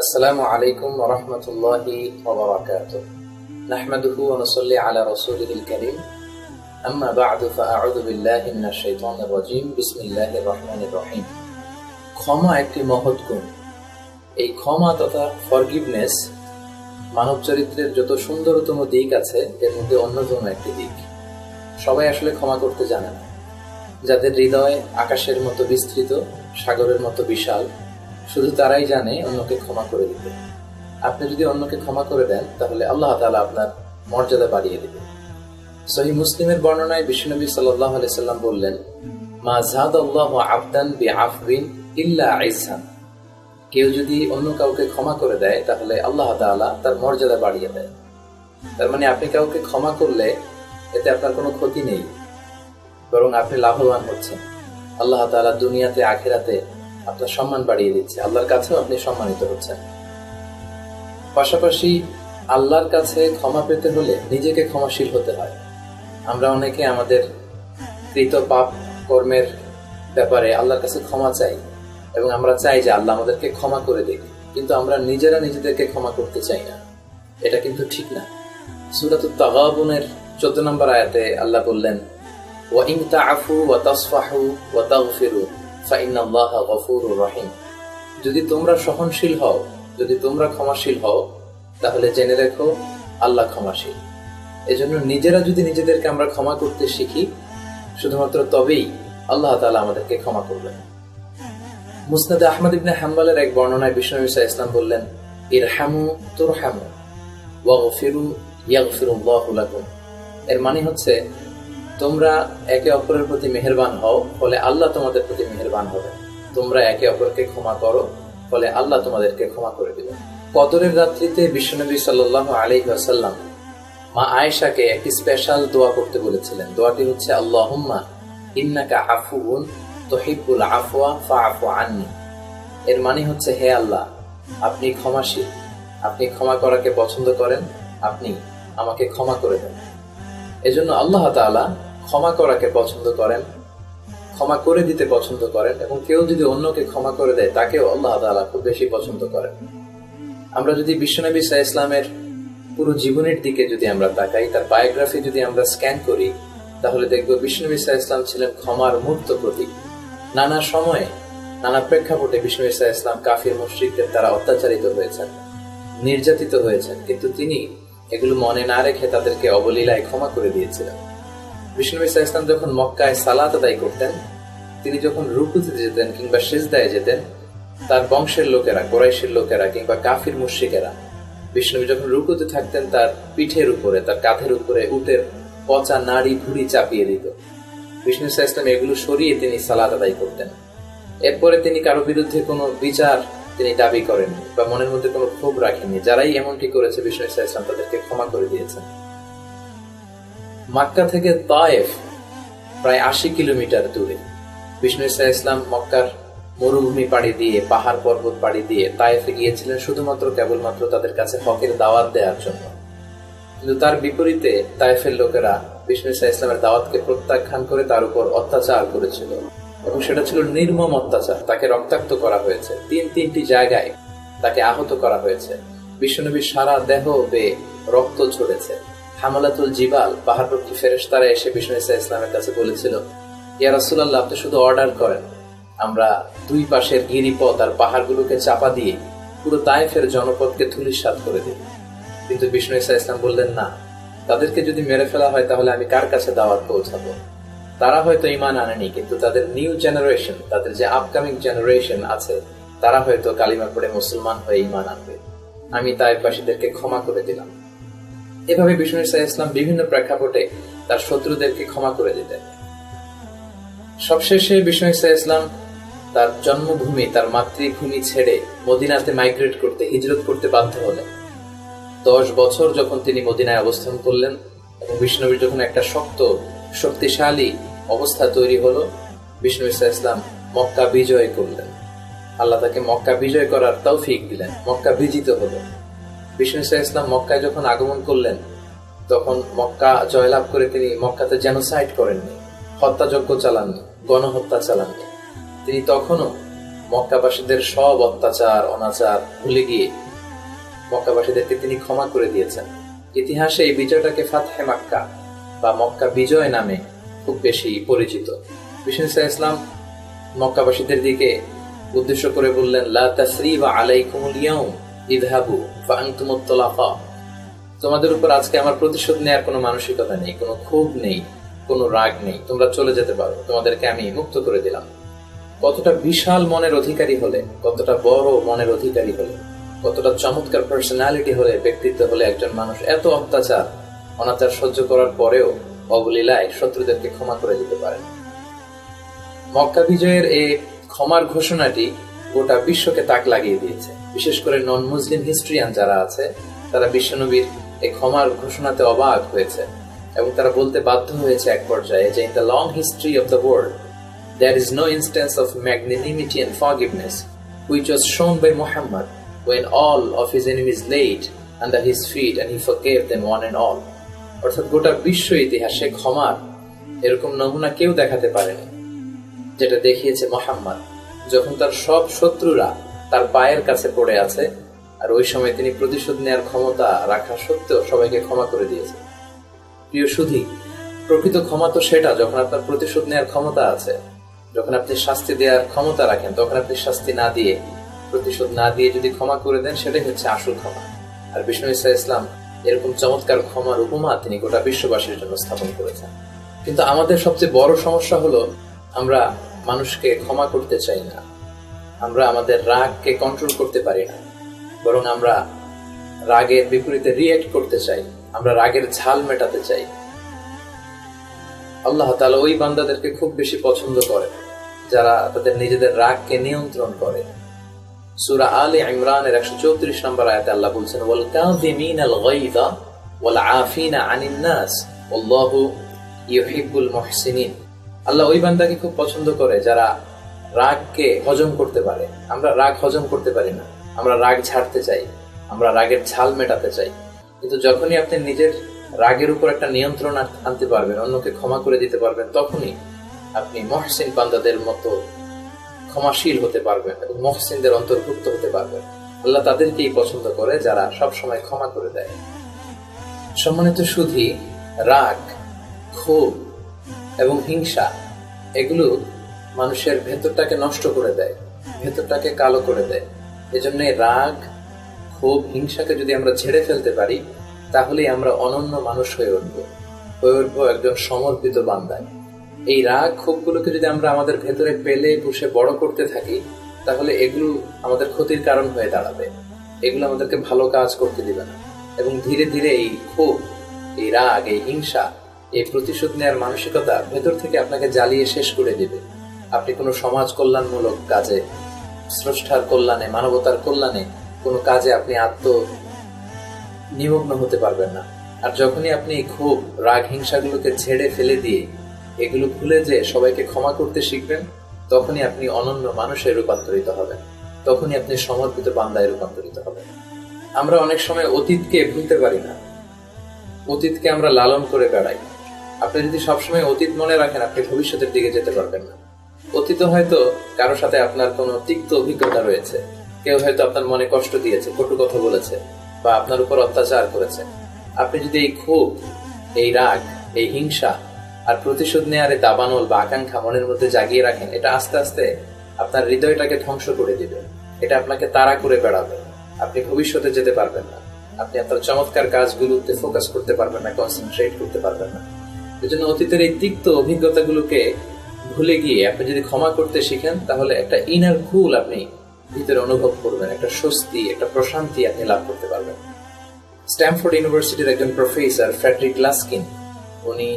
السلام عليكم ورحمة الله وبركاته. نحمده ونصلي على رسوله الكريم. أما بعد فأعوذ بالله من الشيطان الرجيم. بسم الله الرحمن الرحيم. ক্ষমা একটি মহৎ গুণ। এই ক্ষমা তথা ফরগিভনেস মানব চরিত্রের যত সুন্দরতম দিক আছে এর মধ্যে অন্যতম একটি দিক। সবাই আসলে ক্ষমা করতে জানে না। যাদের হৃদয় আকাশের মতো বিস্তৃত, সাগরের মতো বিশাল, শুধু তারাই জানে অন্যকে ক্ষমা করে দিতে। আপনি যদি অন্যকে ক্ষমা করে দেন তাহলে আল্লাহ তাআলা আপনার মর্যাদা বাড়িয়ে দিবে। সহিহ মুসলিমের বর্ণনায় বিশ্বনবী সাল্লাল্লাহু আলাইহি সাল্লাম বললেন, মা যাদাল্লাহু আবদান বিআফবিন ইল্লা ইজ্জান। কেউ যদি অন্য কাউকে ক্ষমা করে দেয় তাহলে আল্লাহ তাআলা তার মর্যাদা বাড়িয়ে দেয়। তার মানে আপনি কাউকে ক্ষমা করলে এতে আপনার কোনো ক্ষতি নেই, বরং আপনি লাভবান হচ্ছেন। আল্লাহ তাআলা দুনিয়াতে আখিরাতে আপনার সম্মান বাড়িয়ে দিচ্ছে, আল্লাহর কাছেও আপনি সম্মানিত হচ্ছেন। পাশাপাশি আল্লাহর কাছে ক্ষমা পেতে হলে নিজেকে ক্ষমাশীল হতে হয়। আমরা অনেকে আমাদের কৃত পাপ কর্মের ব্যাপারে আল্লাহর কাছে ক্ষমা চাই এবং আমরা চাই যে আল্লাহ আমাদেরকে ক্ষমা করে দিক, কিন্তু আমরা নিজেরা নিজেদেরকে ক্ষমা করতে চাই না। এটা কিন্তু ঠিক না। সূরাতুত তাগাবুনের 14 নম্বর আয়াতে আল্লাহ বললেন, ওয়া ইন তা'ফু ওয়া তাসফাহু ওয়া তাগফিরু ফাইন্নাল্লাহা গফুরুর রহিম। যদি তোমরা সহনশীল হও, যদি তোমরা ক্ষমাশীল হও, তাহলে জেনে রেখো আল্লাহ ক্ষমাশীল। এজন্য নিজেরা যদি নিজেদেরকে আমরা ক্ষমা করতে শিখি, শুধুমাত্র তবেই আল্লাহ তাআলা আমাদেরকে ক্ষমা করবেন। মুসনাদে আহমদ ইবনে হাম্বলের এক বর্ণনায় বিশ্বনবী সাল্লাল্লাহু আলাইহি ওয়াসাল্লাম বললেন, ইরহামু তুরহামু ওয়াগফিরু ইয়াগফিরুল্লাহু লাকুম। এর মানে হচ্ছে, তোমরা একে অপরের প্রতি মেহেরবান হও, ফলে আল্লাহ তোমাদের প্রতি মেহেরবান হবে। তোমরা একে অপরকে ক্ষমা করো, ফলে আল্লাহ তোমাদেরকে ক্ষমা করে দিবেন। কদরের রাত্রিতে বিশ্বনবী সাল্লাল্লাহু আলাইহি ওয়াসাল্লাম মা আয়েশাকে একটি স্পেশাল দোয়া করতে বলেছিলেন। দোয়াটি হচ্ছে, আল্লাহুম্মা ইন্নাকা আফুউন তুহিব্বুল আফওয়া ফাআফু আন্নি। এর মানে হচ্ছে, হে আল্লাহ, আপনি ক্ষমাশীল, আপনি ক্ষমা করাকে পছন্দ করেন, আপনি আমাকে ক্ষমা করে দেন। এজন্য আল্লাহ তাআলা ক্ষমা করাকে পছন্দ করেন, ক্ষমা করে দিতে পছন্দ করেন, এবং কেউ যদি অন্যকে ক্ষমা করে দেয় তাকেও আল্লাহ তাআলা খুব বেশি পছন্দ করেন। আমরা যদি বিশ্বনবী সাল্লাল্লাহু আলাইহি ওয়াসাল্লামের পুরো জীবনের দিকে যদি আমরা তাকাই, তার বায়োগ্রাফি যদি আমরা স্ক্যান করি, তাহলে দেখব বিশ্বনবী সাল্লাল্লাহু আলাইহি ওয়াসাল্লাম ছিলেন ক্ষমার মূর্ত প্রতীক। নানা সময়ে নানা প্রেক্ষাপটে বিশ্বনবী সাল্লাল্লাহু আলাইহি ওয়াসাল্লাম কাফির মুশরিকদের দ্বারা অত্যাচারিত হয়েছেন, নির্যাতিত হয়েছেন, কিন্তু তিনি এগুলো মনে না রেখে তাদেরকে অবলীলায় ক্ষমা করে দিয়েছিলেন। বিশ্বনবী সাল্লাল্লাহু আলাইহি ওয়াসাল্লাম যখন মক্কায় সালাত আদায় করতেন, তিনি যখন রুকুতে যেতেন কিংবা সিজদায় যেতেন, তার বংশের লোকেরা, কুরাইশের লোকেরা কিংবা কাফির মুশরিকেরা বিশ্বনবী যখন রুকুতে থাকতেন, তার পিঠের উপরে, তার কাঁধের উপরে উটের পচা নাড়ি ভুঁড়ি চাপিয়ে দিত। বিষ্ণু সাল্লাল্লাহু আলাইহি ওয়াসাল্লাম এগুলো সরিয়ে তিনি সালাত আদায় করতেন। এরপরে তিনি কারো বিরুদ্ধে কোনো বিচার তিনি দাবি করেননি বা মনের মধ্যে কোনো ক্ষোভ রাখেননি। যারাই এমনটি করেছে বিষ্ণু সাল্লাল্লাহু আলাইহি ওয়াসাল্লাম তাদেরকে ক্ষমা করে দিয়েছেন। মক্কা থেকে তায়েফ প্রায় 80 কিলোমিটার দূরে। বিষ্ণু সাল্লাল্লাহু আলাইহি ওয়াসাল্লাম মক্কার মরুভূমি পাড়ি দিয়ে, পাহাড় পর্বত পাড়ি দিয়ে তায়েফে গিয়েছিলেন শুধুমাত্র কেবলমাত্র তাদের কাছে হকের দাওয়াত দেওয়ার জন্য। কিন্তু তার বিপরীতে তায়েফের লোকেরা বিষ্ণু সাল্লাল্লাহু আলাইহি ওয়াসাল্লামের দাওয়াতকে প্রত্যাখ্যান করে তার উপর অত্যাচার করেছিল, এবং সেটা ছিল নির্মম অত্যাচার। তাকে রক্তাক্ত করা হয়েছে, তিনটি জায়গায় তাকে আহত করা হয়েছে। বিশ্বনবীর সারা দেহ বেয়ে রক্ত ঝরেছে। হামালাতুল জিবাল, পাহাড়পর্বতী ফেরেশতারা এসে বিষ্ণু সাল্লাল্লাহু আলাইহি ওয়াসাল্লামের কাছে বলেছিল, ইয়া রাসূলুল্লাহ, আপনি শুধু অর্ডার করেন, আমরা দুই পাশের গিরিপথ আর পাহাড়গুলোকে চাপা দিয়ে পুরো তায়েফের জনপদকে ধূলিসাৎ করে দিই। কিন্তু বিষ্ণু সাল্লাল্লাহু আলাইহি ওয়াসাল্লাম বললেন, না, তাদেরকে যদি মেরে ফেলা হয় তাহলে আমি কার কাছে দাওয়াত পৌঁছাবো? তারা হয়তো ঈমান আনেনি, কিন্তু তাদের নিউ জেনারেশন, তাদের যে আপকামিং জেনারেশন আছে, তারা হয়তো কালিমা পড়ে মুসলমান হয়ে ঈমান আনবে। আমি তায়েফবাসীদেরকে ক্ষমা করে দিলাম। এভাবে বিষ্ণু সাল্লাল্লাহু আলাইহি ওয়াসাল্লাম বিভিন্ন প্রেক্ষাপটে তার শত্রুদেরকে ক্ষমা করে দিতেন। সবশেষে বিষ্ণু সাল্লাল্লাহু আলাইহি ওয়াসাল্লাম তার জন্মভূমি, তার মাতৃভূমি ছেড়ে মদিনাতে মাইগ্রেট করতে, হিজরত করতে বাধ্য হলেন। 10 বছর যখন তিনি মদিনায় অবস্থান করলেন এবং বিষ্ণুবীর যখন একটা শক্তিশালী অবস্থা তৈরি হলো, বিষ্ণু সাল্লাল্লাহু আলাইহি ওয়াসাল্লাম মক্কা বিজয় করলেন। আল্লাহ তাকে মক্কা বিজয় করার তৌফিক দিলেন, মক্কা বিজিত হলো। বিষ্ণু সাল্লাল্লাহু আলাইহি ওয়াসাল্লাম মক্কায় যখন আগমন করলেন, তখন মক্কা জয়লাভ করে তিনি মক্কাতে জেনোসাইড করেননি, হত্যাযজ্ঞ চালাননি, গণহত্যা চালাননি। তিনি তখনও মক্কাবাসীদের সব অত্যাচার অনাচার ভুলে গিয়ে মক্কাবাসীদেরকে তিনি ক্ষমা করে দিয়েছেন। ইতিহাসে এই বিজয়টাকে ফাতহে মক্কা বা মক্কা বিজয় নামে খুব বেশি পরিচিত। বিষ্ণু ইসলাম মক্কাবাসীদের দিকে উদ্দেশ্য করে বললেন, লা তাসরিবা আলাইকুমুল ইয়াউম ইযহাবু ফাআনতুমুত তুলাকা। তোমাদের উপর আজকে আমার প্রতিশোধ নেওয়ার কোনো মানসিকতা নেই, কোনো ক্ষোভ নেই, কোনো রাগ নেই, তোমরা চলে যেতে পারো, তোমাদেরকে আমি মুক্ত করে দিলাম। কতটা বিশাল মনের অধিকারী হলে, কতটা বড় মনের অধিকারী হলে, কতটা চমৎকার পার্সোনালিটি হলে, ব্যক্তিত্ব হলে একজন মানুষ এত অত্যাচার অনাচার সহ্য করার পরেও অবলীলায় শত্রুদেরকে ক্ষমা করে দিতে পারেন। মক্কা বিজয়ের এই ক্ষমার ঘোষণাটি গোটা বিশ্বকে তাক লাগিয়ে দিয়েছে। বিশেষ করে নন মুসলিম হিস্ট্রিয়ান যারা আছে তারা বিশ্বনবীর এই ক্ষমার ঘোষণাতে অবাক হয়েছে এবং তারা বলতে বাধ্য হয়েছে এক পর্যায়ে যে, in the long history of the world there is no instance of magnanimity and forgiveness which was shown by Muhammad when all of his enemies laid under his feet and he forgave them one and all. অর্থাৎ গোটা বিশ্ব ইতিহাসে ক্ষমার এরকম নমুনা কেউ দেখাতে পারেনি যেটা দেখিয়েছে মুহাম্মদ, যখন তার সব শত্রুরা তার পায়ের কাছে পড়ে আছে আর ওই সময় তিনি প্রতিশোধ নেওয়ার ক্ষমতা রাখা সত্ত্বেও সবাইকে ক্ষমা করে দিয়েছে। প্রিয় সুধী, প্রকৃত ক্ষমা তো সেটা যখন আপনার প্রতিশোধ নেওয়ার ক্ষমতা আছে, যখন আপনি শাস্তি দেওয়ার ক্ষমতা রাখেন, তখন আপনি শাস্তি না দিয়ে, প্রতিশোধ না দিয়ে যদি ক্ষমা করে দেন, সেটাই হচ্ছে আসল ক্ষমা। আর বিষ্ণু ইসলাম এরকম চমৎকার ক্ষমার উপমা তিনি গোটা বিশ্ববাসীর জন্য স্থাপন করেছেন। কিন্তু আমাদের সবচেয়ে বড় সমস্যা হলো আমরা মানুষকে ক্ষমা করতে চাই না, আমরা আমাদের রাগকে কন্ট্রোল করতে পারি না, বরং আমরা রাগের বিপরীতে রিঅ্যাক্ট করতে চাই, আমরা রাগের ঝাল মেটাতে চাই। আল্লাহ তাআলা ওই বান্দাদেরকে খুব বেশি পছন্দ করে যারা তাদের নিজেদের রাগকে নিয়ন্ত্রণ করে। সূরা আলে ইমরানের 134 নম্বর আয়াতে আল্লাহ বলছেন, ওয়াল কাযিমিনাল গায়যা ওয়াল আফিনা আনিন নাস আল্লাহু ইউহিব্বুল মুহসিনিন। আল্লাহ ওই বান্দাকে খুব পছন্দ করে যারা রাগকে হজম করতে পারে। আমরা রাগ হজম করতে পারি না, আমরা রাগ ঝাড়তে চাই, আমরা রাগের ঝাল মেটাতে চাই। কিন্তু যখনই আপনি নিজের রাগের উপর একটা নিয়ন্ত্রণ আনতে পারবেন, অন্যকে ক্ষমা করে দিতে পারবেন, তখনই আপনি মুহসিন বান্দাদের মতো ক্ষমাশীল হতে পারবেন এবং মুহসিনদের অন্তর্ভুক্ত হতে পারবেন। আল্লাহ তাদেরকেই পছন্দ করে যারা সব সময় ক্ষমা করে দেয়। সম্মানিত সুধী, রাগ, ক্ষোভ এবং হিংসা এগুলো মানুষের ভেতরটাকে নষ্ট করে দেয়, ভেতরটাকে কালো করে দেয়। এজন্য রাগ, ক্ষোভ, হিংসাকে যদি আমরা ছেড়ে ফেলতে পারি, তাহলেই আমরা অনন্য মানুষ হয়ে উঠবো একজন সমর্পিত বান্দায়। এই রাগ ক্ষোভগুলোকে যদি আমরা আমাদের ভেতরে পেলে পুষে বড় করতে থাকি, তাহলে এগুলো আমাদের ক্ষতির কারণ হয়ে দাঁড়াবে, এগুলো আমাদেরকে ভালো কাজ করতে দিবে না এবং ধীরে ধীরে এই ক্ষোভ, এই রাগ, এই হিংসা, এই প্রতিশোধ নেওয়ার মানসিকতা ভেতর থেকে আপনাকে জ্বালিয়ে শেষ করে দিবে। আপনি কোনো সমাজ কল্যাণমূলক কাজে, স্রষ্টার কল্যাণে, মানবতার কল্যাণে কোনো কাজে আপনি নিমগ্ন হতে পারবেন না। আর যখনই আপনি খুব রাগ হিংসাগুলোকে ছেড়ে ফেলে দিয়ে এগুলো ভুলে যে সবাইকে ক্ষমা করতে শিখবেন, তখনই আপনি অনন্য মানুষে রূপান্তরিত হবেন, তখনই আপনি সমর্পিত বান্দায় রূপান্তরিত হবেন। আমরা অনেক সময় অতীতকে ভুলতে পারি না, অতীতকে আমরা লালন করে বেড়াই। আপনি যদি সবসময় অতীত মনে রাখেন, আপনি ভবিষ্যতের দিকে যেতে পারবেন না। অতীতে হয়তো কারোর সাথে আপনার কোনো তিক্ত অভিজ্ঞতা রয়েছে, কেউ হয়তো আপনার মনে কষ্ট দিয়েছে, কটু কথা বলেছে বা আপনার উপর অত্যাচার করেছে। আপনি যদি এই ক্ষোভ, এই রাগ, এই হিংসা আর প্রতিশোধ নেওয়ার দাবানল বা আকাঙ্ক্ষা মনের মধ্যে জাগিয়ে রাখেন, এটা আস্তে আস্তে আপনার হৃদয়টাকে ধ্বংস করে দিবে, এটা আপনাকে তাড়া করে বেড়াবে। আপনি ভবিষ্যতে যেতে পারবেন না, আপনি আপনার চমৎকার কাজগুলোতে ফোকাস করতে পারবেন না, কনসেন্ট্রেট করতে পারবেন না। এজন্য অতীতের এই তিক্ত অভিজ্ঞতাগুলোকে ভুলে গিয়ে আপনি যদি ক্ষমা করতে শিখেন, তাহলে একটা ইনার কুল আপনি ভিতরে অনুভব করবেন, একটা স্বস্তি, একটা প্রশান্তি আপনি লাভ করতে পারবেন। স্ট্যামফোর্ড ইউনিভার্সিটির একজন প্রফেসর ফ্রেডরিক লাস্কিন, উনি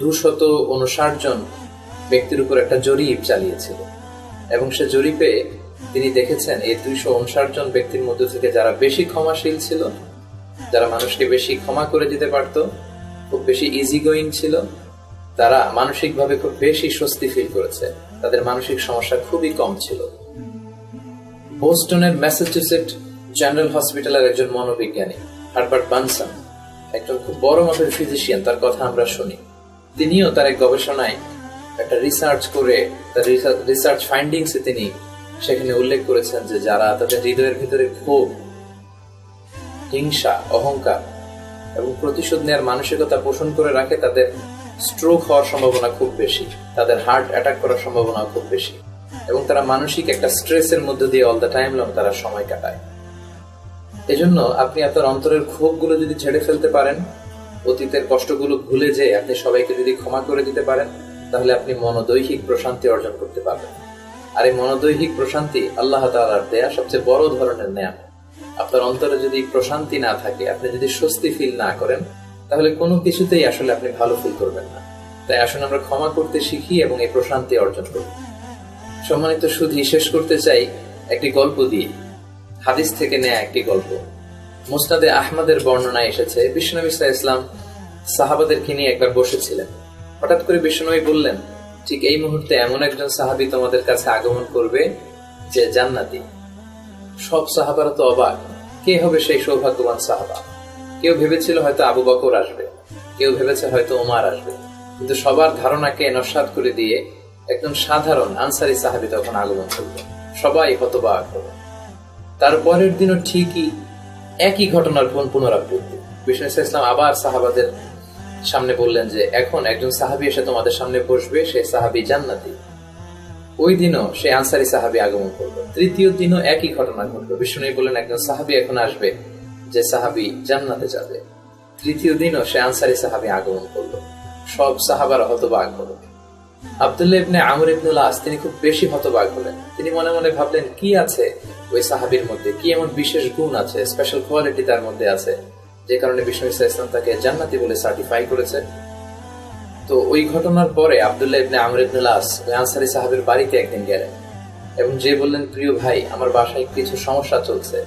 259 জন ব্যক্তির উপর একটা জরিপ চালিয়েছিল এবং সে জরিপে তিনি দেখেছেন এই 259 জন ব্যক্তির মধ্যে থেকে যারা বেশি ক্ষমাশীল ছিল, যারা মানুষকে বেশি ক্ষমা করে দিতে পারত, খুব বেশি ইজি গোয়িং ছিল, তারা মানসিকভাবে খুব বেশি স্বস্তি ফিল করেছে, তাদের মানসিক সমস্যা খুবই কম ছিল। বোস্টনের ম্যাসাচুসেট জেনারেল হসপিটালের একজন মনোবিজ্ঞানী হার্বার্ট বানসন, একজন খুব বড় মাপের ফিজিশিয়ান, তার কথা আমরা শুনি। তিনিও তার এক গবেষণায় একটা রিসার্চ করে তার রিসার্চ ফাইন্ডিংসে তিনি সেখানে উল্লেখ করেছেন যে যারা তাদের হৃদয়ের ভিতরে ক্ষোভ, হিংসা, অহংকার এবং প্রতিশোধ নেওয়ার মানসিকতা পোষণ করে রাখে, তাদের স্ট্রোক হওয়ার সম্ভাবনা খুব বেশি, তাদের হার্ট অ্যাটাক করার সম্ভাবনা খুব বেশি, এবং তারা মানসিক একটা স্ট্রেসের মধ্যে দিয়ে অল দ্য টাইম লং তারা সময় কাটায়। এজন্য আপনি আপনার অন্তরের ক্ষোভগুলো যদি ছেড়ে ফেলতে পারেন, অতীতের কষ্টগুলো ভুলে যেয়ে আপনি সবাইকে যদি ক্ষমা করে দিতে পারেন, তাহলে আপনি মনোদৈহিক প্রশান্তি অর্জন করতে পারবেন। আর এই মনোদৈহিক প্রশান্তি আল্লাহ তাআলার দেয়া সবচেয়ে বড় ধরনের নেয়ামত। আপনার অন্তরে যদি প্রশান্তি না থাকে, আপনি যদি স্বস্তি ফিল না করেন, তাহলে কোনো কিছুতেই আসলে আপনি ভালো ফিল করবেন না। তাই আসুন আমরা ক্ষমা করতে শিখি এবং এই প্রশান্তি অর্জন করি। সম্মানিত সুধী, শেষ করতে চাই একটি গল্প দিয়ে, হাদিস থেকে নেয়া একটি গল্প। মুসনাদে আহমদের বর্ণনায় এসেছে, বিশ্বনবী সাল্লাল্লাহু আলাইহি ওয়াসাল্লাম সাহাবাদেরকে নিয়ে একবার বসেছিলেন। হঠাৎ করে বিশ্বনবী বললেন, ঠিক এই মুহূর্তে এমন একজন সাহাবী তোমাদের কাছে আগমন করবে যে জান্নাতি। সব সাহাবারা তো অবাক, কে হবে সেই সৌভাগ্যবান সাহাবা? কেউ ভেবেছিল হয়তো আবু বকর আসবে, কেউ ভেবেছে হয়তো ওমর আসবে, কিন্তু সবার ধারণাকে নস্যাৎ করে দিয়ে একজন সাধারণ আনসারী সাহাবী তখন আগমন করবে। সবাই হতবাক হলো। তারপরের দিনও ঠিকই একই ঘটনার পুনরাবৃত্তি। বিষ্ণু ইসলাম আবার সাহাবাদের সামনে বললেন যে এখন একজন সাহাবী এসে তোমাদের সামনে বসবে, সেই সাহাবী জান্নাতি। ওই দিনও সেই আনসারী সাহাবী আগমন করলো। তৃতীয় দিনও একই ঘটনা ঘটলো। বিষ্ণু বললেন একজন সাহাবী এখন আসবে, যে সাহাবী জান্নাতে যাবে। তৃতীয় দিনও সে আনসারী সাহাবী আগমন করলো। সব সাহাবারা হতবাক হলো। আব্দুল্লাহ ইবনে আমর ইবনে আস তিনি খুব বেশি হতবাক হলেন। তিনি মনে মনে ভাবলেন, কি আছে ওই সাহাবীর মধ্যে, কি এমন বিশেষ গুণ আছে, স্পেশাল কোয়ালিটি তার মধ্যে আছে, যে কারণে বিষ্ণু ইসলাম তাকে জান্নাতি বলে সার্টিফাই করেছে। তো ওই ঘটনার পরে আব্দুল্লাহ ইবনে আমর ইবনে আস ওই আনসারী সাহাবীর বাড়িতে একদিন গেলেন এবং যে বললেন, প্রিয় ভাই, আমার বাসায় কিছু সমস্যা চলছে,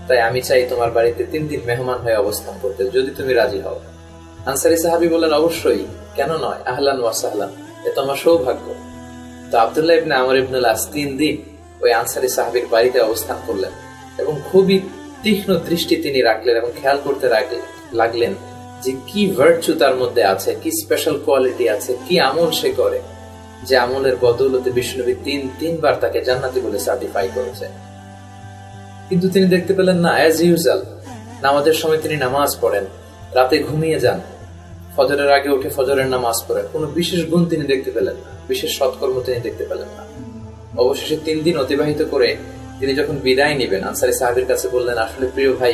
তাই আমি চাই তোমার বাড়িতে 3 দিন মেহমান হয়ে অবস্থান করতে, যদি তুমি রাজি হও। আনসারী সাহাবী বললেন, অবশ্যই, কেন নয়, আহলান ওয়া সাহলান, এ তো আমার সৌভাগ্য। তো আব্দুল্লাহ ইবনে আমর ইবনে আস 3 দিন ওই আনসারী সাহাবীর বাড়িতে অবস্থান করলেন এবং খুবই তীক্ষ্ণ দৃষ্টি তিনি রাখলেন এবং খেয়াল করতে লাগলেন যে কি ভার্চু তার মধ্যে আছে, কি স্পেশাল কোয়ালিটি আছে, কি আমল সে করে, যে আমলের বদৌলতে বিষ্ণুনবী 3বার তাকে জান্নাতি বলে সার্টিফাই করেছে। কিন্তু তিনি দেখতে পেলেন না, অ্যাজ ইউজুয়াল নামাজের সময় তিনি নামাজ পড়েন, রাতে ঘুমিয়ে যান, ফজরের আগে উঠে ফজরের নামাজ পড়েন, কোনো বিশেষ গুণ তিনি দেখতে পেলেন না, বিশেষ সৎকর্ম তিনি দেখতে পেলেন না। অবশেষে 3 দিন অতিবাহিত করে তিনি যখন বিদায় নেবেন, আনসারী সাহাবীর কাছে বললেন, আসলে প্রিয় ভাই,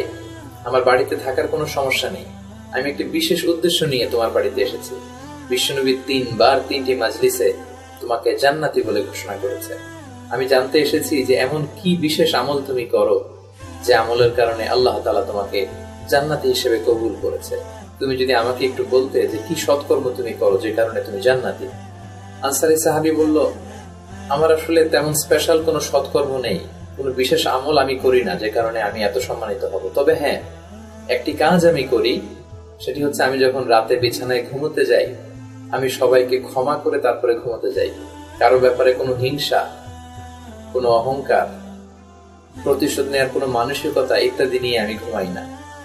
আমার বাড়িতে থাকার কোনো সমস্যা নেই, আমি একটি বিশেষ উদ্দেশ্য নিয়ে তোমার বাড়িতে এসেছি। বিশ্বনবী 3বার 3টি মাজলিসে তোমাকে জান্নাতি বলে ঘোষণা করেছে। আমি জানতে এসেছি যে এমন কি বিশেষ আমল তুমি করো, যে আমলের কারণে আল্লাহ তাআলা তোমাকে জান্নাতি হিসেবে কবুল করেছে। তুমি যদি আমাকে একটু বলতে যে কি সৎকর্ম তুমি করো যে কারণে তুমি জান্নাতি। আনসারী সাহাবী বলল, আমার আসলে তেমন স্পেশাল কোনো সৎকর্ম নেই, কোনো বিশেষ আমল আমি করি না যে কারণে আমি এত সম্মানিত হব। তবে হ্যাঁ, একটি কাজ আমি করি, সেটি হচ্ছে আমি যখন রাতে বিছানায় ঘুমোতে যাই, আমি সবাইকে ক্ষমা করে তারপরে ঘুমোতে যাই। কারো ব্যাপারে কোনো হিংসা, কোনো অহংকার, প্রতিশোধ নেওয়ার কোনো মানসিকতা ইত্যাদি নিয়ে আমি ঘুমাই না।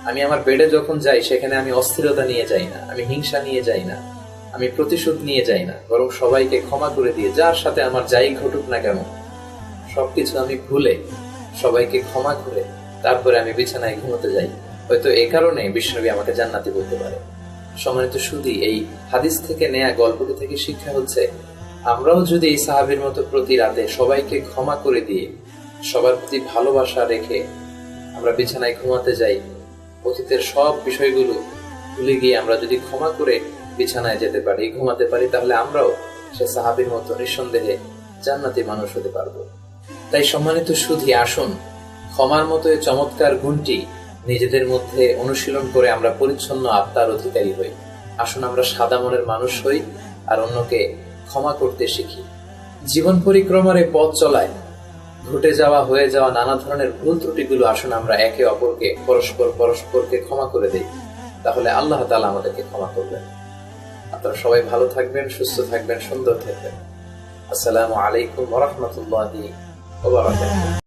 আমি আমার বেডে যখন যাই, সেখানে আমি অস্থিরতা নিয়ে যাই না, আমি হিংসা নিয়ে যাই না, আমি প্রতিশোধ নিয়ে যাই না, বরং সবাইকে ক্ষমা করে দিয়ে যার সাথে আমার যাই ঘটুক না কেন সবকিছু আমি ভুলে সবাইকে ক্ষমা করে তারপরে আমি বিছানায় ঘুমোতে যাই। হয়তো এই কারণে বিষ্ণুনবী আমাকে জান্নাতি বলতে পারে। সম্মানিত সুধী, এই হাদিস থেকে নেয়া গল্পটি থেকে শিক্ষা হচ্ছে, আমরাও যদি এই সাহাবীর মতো প্রতি রাতে সবাইকে ক্ষমা করে দিয়ে সবার প্রতি ভালোবাসা রেখে আমরা বিছানায় ঘুমাতে যাই, অতীতের সব বিষয়গুলো ভুলে গিয়ে আমরা যদি ক্ষমা করে বিছানায় যেতে পারি, ঘুমাতে পারি, তাহলে আমরাও সে সাহাবীর মতো নিঃসন্দেহে জান্নাতি মানুষ হতে পারবো। তাই সম্মানিত সুধী, আসুন ক্ষমার মতো এই চমৎকার গুণটি নিজেদের মধ্যে অনুশীলন করে আমরা পরিচ্ছন্ন আত্মার অধিকারী হই। আসুন আমরা সাদা মনের মানুষ হই আর অন্যকে ক্ষমা করতে শিখি। জীবন পরিক্রমার এই পথ চলায় ঘটে যাওয়া হয়ে যাওয়া নানা ধরনের ভুল ত্রুটিগুলো আসুন আমরা একে অপরকে পরস্পরকে ক্ষমা করে দেই, তাহলে আল্লাহ তাআলা আমাদেরকে ক্ষমা করবেন। আপনারা সবাই ভালো থাকবেন, সুস্থ থাকবেন, সুন্দর থাকবেন। আসসালামু আলাইকুম ওয়া রাহমাতুল্লাহি ওয়া বারাকাতুহু।